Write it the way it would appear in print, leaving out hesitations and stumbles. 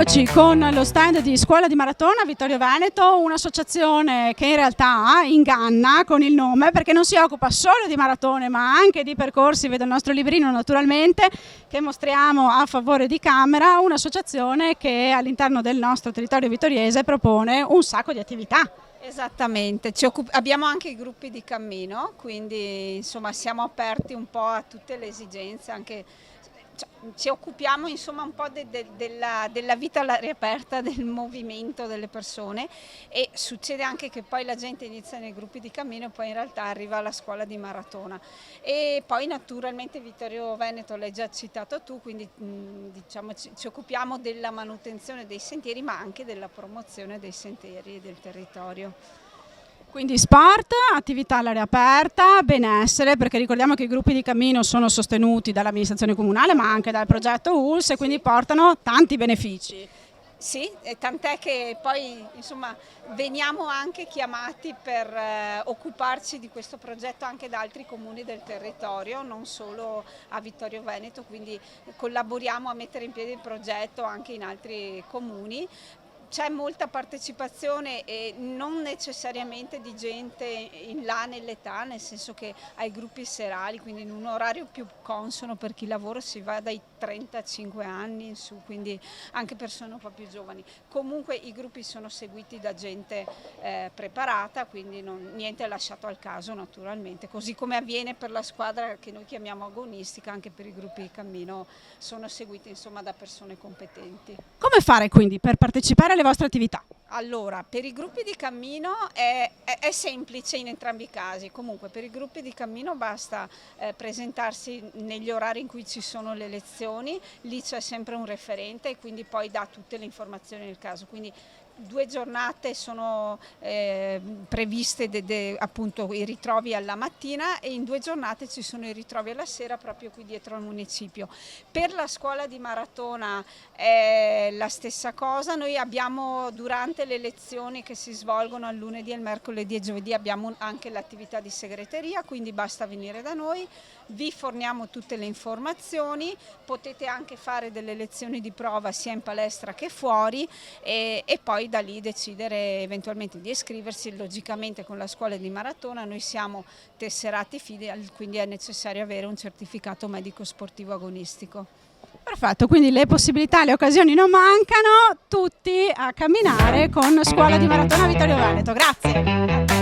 Eccoci con lo stand di Scuola di Maratona Vittorio Veneto, un'associazione che in realtà inganna con il nome perché non si occupa solo di maratone ma anche di percorsi, vedo il nostro librino naturalmente che mostriamo a favore di Camera, un'associazione che all'interno del nostro territorio vittoriese propone un sacco di attività. Esattamente, abbiamo anche i gruppi di cammino, quindi insomma siamo aperti un po' a tutte le esigenze, anche ci occupiamo insomma un po' della vita all'aria aperta, del movimento delle persone, e succede anche che poi la gente inizia nei gruppi di cammino e poi in realtà arriva alla scuola di maratona. E poi naturalmente Vittorio Veneto l'hai già citato tu, quindi diciamo ci occupiamo della manutenzione dei sentieri ma anche della promozione dei sentieri e del territorio. Quindi sport, attività all'aria aperta, benessere, perché ricordiamo che i gruppi di cammino sono sostenuti dall'amministrazione comunale ma anche dal progetto ULSS e quindi portano tanti benefici. Sì, tant'è che poi insomma veniamo anche chiamati per occuparci di questo progetto anche da altri comuni del territorio, non solo a Vittorio Veneto, quindi collaboriamo a mettere in piedi il progetto anche in altri comuni. C'è molta partecipazione e non necessariamente di gente in là nell'età, nel senso che ai gruppi serali, quindi in un orario più consono per chi lavora si va dai 35 anni in su, quindi anche persone un po' più giovani. Comunque i gruppi sono seguiti da gente preparata, quindi niente è lasciato al caso naturalmente, così come avviene per la squadra che noi chiamiamo agonistica, anche per i gruppi di cammino sono seguiti insomma da persone competenti. Come fare quindi per partecipare alle vostre attività? Allora, per i gruppi di cammino è semplice in entrambi i casi. Comunque per i gruppi di cammino basta presentarsi negli orari in cui ci sono le lezioni, lì c'è sempre un referente e quindi poi dà tutte le informazioni nel caso. Quindi 2 giornate sono previste appunto i ritrovi alla mattina e in 2 giornate ci sono i ritrovi alla sera proprio qui dietro al municipio. Per la scuola di maratona è la stessa cosa, noi abbiamo durante le lezioni che si svolgono al lunedì, al mercoledì e giovedì abbiamo anche l'attività di segreteria, quindi basta venire da noi, vi forniamo tutte le informazioni, potete anche fare delle lezioni di prova sia in palestra che fuori e poi da lì decidere eventualmente di iscriversi. Logicamente con la scuola di maratona noi siamo tesserati FIDE, quindi è necessario avere un certificato medico sportivo agonistico. Perfetto, quindi le possibilità, le occasioni non mancano, tutti a camminare con Scuola di Maratona Vittorio Veneto. Grazie.